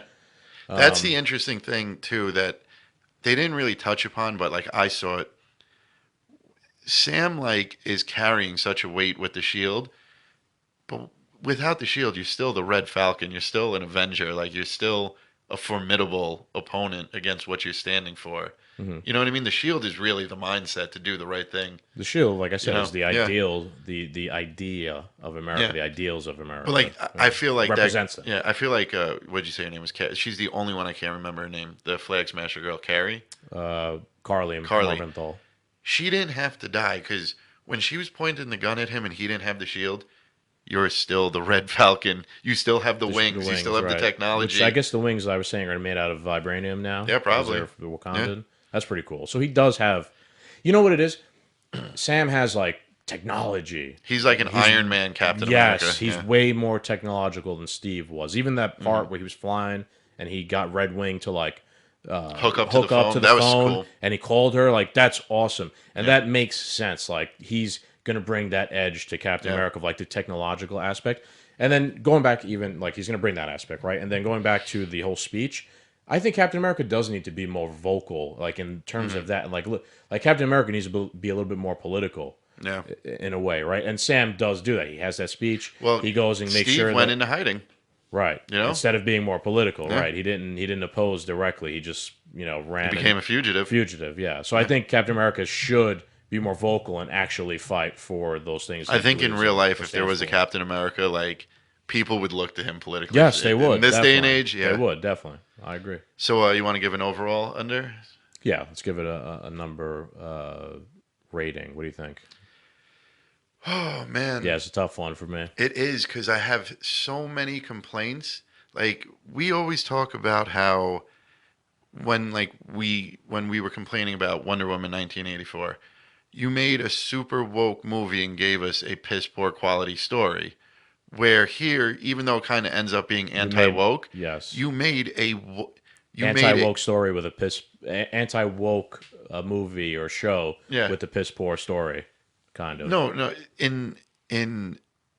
Speaker 1: That's the interesting thing too that they didn't really touch upon, but like I saw it. Sam like is carrying such a weight with the shield, but without the shield, you're still the Red Falcon. You're still an Avenger. Like you're still a formidable opponent against what you're standing for.
Speaker 2: Hmm.
Speaker 1: You know what I mean? The shield is really the mindset to do the right thing.
Speaker 2: The Shield, like I
Speaker 1: You
Speaker 2: said,
Speaker 1: know?
Speaker 2: is the
Speaker 1: Yeah,
Speaker 2: ideal, the idea of America,
Speaker 1: yeah.
Speaker 2: the ideals of
Speaker 1: But
Speaker 2: America.
Speaker 1: like I feel like that.
Speaker 2: Represents them.
Speaker 1: Yeah, I feel like what'd you say her name was? She's the only one I can't remember her name. The Flag Smasher girl, Carrie.
Speaker 2: Carly
Speaker 1: Carly.
Speaker 2: Morgenthau.
Speaker 1: She didn't have to die because when she was pointing the gun at him and he didn't have the shield, you're still the Red Falcon. You still have the
Speaker 2: The
Speaker 1: wings. You still
Speaker 2: wings,
Speaker 1: have the
Speaker 2: right? Which
Speaker 1: technology.
Speaker 2: I guess the wings I was saying are made out of vibranium now.
Speaker 1: Yeah,
Speaker 2: Because
Speaker 1: probably.
Speaker 2: they're the
Speaker 1: Yeah.
Speaker 2: Wakandan. That's pretty cool. So he does have, you know what it is? Sam has like technology.
Speaker 1: He's like an Iron Man Captain
Speaker 2: Yes,
Speaker 1: America.
Speaker 2: he's
Speaker 1: Yeah.
Speaker 2: way more technological than Steve was. Even that part where he was flying and he got Red Wing to like
Speaker 1: Hook up to the
Speaker 2: hook up
Speaker 1: phone.
Speaker 2: to the
Speaker 1: That was
Speaker 2: phone
Speaker 1: cool.
Speaker 2: and he called her, like that's awesome. And that makes sense. Like he's gonna bring that edge to Captain
Speaker 1: Yeah.
Speaker 2: America of like the technological aspect. And then going back even like he's gonna bring that aspect, right? And then going back to the whole speech, I think Captain America does need to be more vocal, like in terms of that. Like look, like Captain America needs to be a little bit more political
Speaker 1: Yeah.
Speaker 2: in a way, right? And Sam does do that. He has that speech.
Speaker 1: Well,
Speaker 2: He goes and makes
Speaker 1: Steve
Speaker 2: sure
Speaker 1: went
Speaker 2: that
Speaker 1: into hiding.
Speaker 2: right.
Speaker 1: You know?
Speaker 2: Instead of being more political,
Speaker 1: Yeah.
Speaker 2: right? He didn't oppose directly. He just ran
Speaker 1: He became
Speaker 2: and
Speaker 1: a fugitive.
Speaker 2: fugitive. Yeah. So I think Captain America should be more vocal and actually fight for those things.
Speaker 1: I
Speaker 2: he
Speaker 1: think in
Speaker 2: believes
Speaker 1: real
Speaker 2: in
Speaker 1: life,
Speaker 2: or
Speaker 1: if there
Speaker 2: stands
Speaker 1: was a
Speaker 2: for.
Speaker 1: Captain America, like people would look to him politically.
Speaker 2: Yes, they would.
Speaker 1: In this day and
Speaker 2: definitely.
Speaker 1: age. Yeah.
Speaker 2: They would definitely. I agree.
Speaker 1: So you want to give an overall under?
Speaker 2: Yeah, let's give it a number rating. What do you think?
Speaker 1: Oh man.
Speaker 2: Yeah, it's a tough one for me.
Speaker 1: It is because I have so many complaints. Like we always talk about how when we were complaining about Wonder Woman 1984, you made a super woke movie and gave us a piss poor quality story. Where here, even though it kind of ends up being anti woke,
Speaker 2: Yes.
Speaker 1: you made a wo- you made
Speaker 2: Anti
Speaker 1: it,
Speaker 2: woke story with a anti woke movie or show
Speaker 1: yeah.
Speaker 2: with the piss poor story, kind of.
Speaker 1: No, in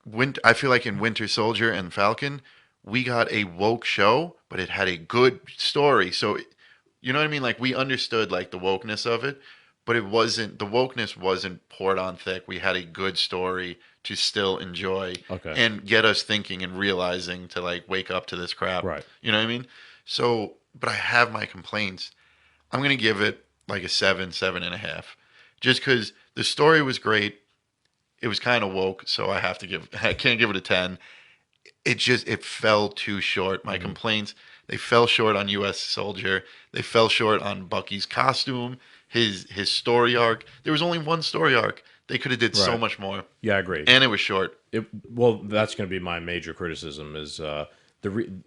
Speaker 1: winter, I feel like in Winter Soldier and Falcon, we got a woke show, but it had a good story. So, you know what I mean? Like we understood like the wokeness of it, but it wasn't the wokeness wasn't poured on thick. We had a good story to still enjoy
Speaker 2: Okay.
Speaker 1: and get us thinking and realizing to like wake up to this crap.
Speaker 2: Right.
Speaker 1: You know what I mean? So, but I have my complaints. I'm gonna give it like a 7.5, just because the story was great. It was kind of woke, so I can't give it a 10. It fell too short. My complaints, they fell short on US Soldier. They fell short on Bucky's costume, his story arc. There was only one story arc. They could have did so
Speaker 2: Right.
Speaker 1: much more.
Speaker 2: Yeah, I agree.
Speaker 1: And it was short.
Speaker 2: Well, that's going to be my major criticism. Is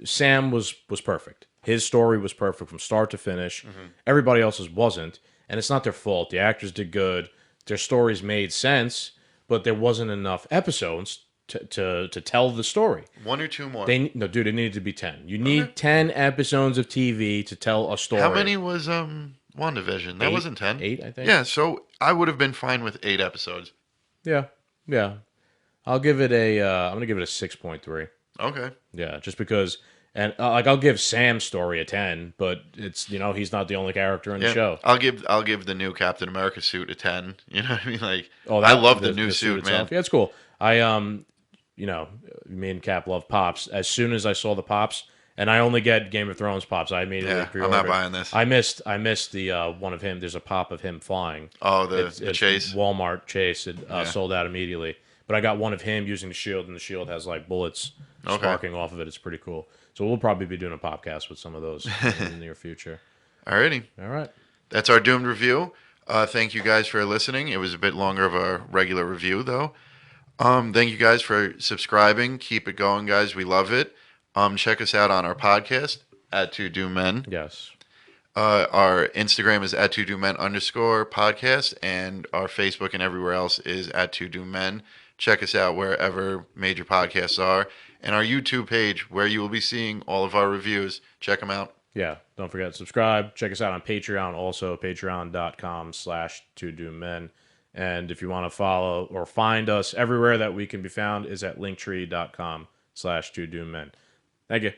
Speaker 2: Sam was perfect. His story was perfect from start to finish. Everybody else's wasn't, and it's not their fault. The actors did good. Their stories made sense, but there wasn't enough episodes to tell the story.
Speaker 1: One or two more.
Speaker 2: No, dude, it needed to be 10. You need 10 episodes of TV to tell a story.
Speaker 1: How many was WandaVision? That
Speaker 2: 8?
Speaker 1: wasn't 10.
Speaker 2: 8, I think.
Speaker 1: Yeah, so I would have been fine with 8 episodes.
Speaker 2: Yeah. I'm gonna give it a 6.3.
Speaker 1: Okay.
Speaker 2: Yeah, just because, and like I'll give Sam's story a 10, but it's he's not the only character in the
Speaker 1: Yeah.
Speaker 2: show.
Speaker 1: I'll give the new Captain America suit a 10. You know what I mean? Like
Speaker 2: Oh,
Speaker 1: I love the new suit, man.
Speaker 2: itself. Yeah, it's cool. Me and Cap love pops. As soon as I saw the pops, and I only get Game of Thrones pops, I immediately
Speaker 1: Yeah,
Speaker 2: pre-ordered.
Speaker 1: I'm not buying this.
Speaker 2: I missed the one of him. There's a pop of him flying.
Speaker 1: Oh, the
Speaker 2: It's
Speaker 1: chase.
Speaker 2: Walmart chase. It sold out immediately. But I got one of him using the shield, and the shield has like bullets
Speaker 1: Okay.
Speaker 2: sparking off of it. It's pretty cool. So we'll probably be doing a podcast with some of those in the near future.
Speaker 1: Alrighty.
Speaker 2: All right.
Speaker 1: That's our Doomed review. Thank you guys for listening. It was a bit longer of a regular review, though. Thank you guys for subscribing. Keep it going, guys. We love it. Check us out on our podcast at Two Doom Men.
Speaker 2: Yes.
Speaker 1: Our Instagram is at 2doomen_podcast, and our Facebook and everywhere else is at 2doomen. Check us out wherever major podcasts are, and our YouTube page where you will be seeing all of our reviews. Check them out.
Speaker 2: Yeah, don't forget to subscribe. Check us out on Patreon, also patreon.com/2doommen. And if you want to follow or find us everywhere that we can be found is at linktree.com/2doommen. Thank you.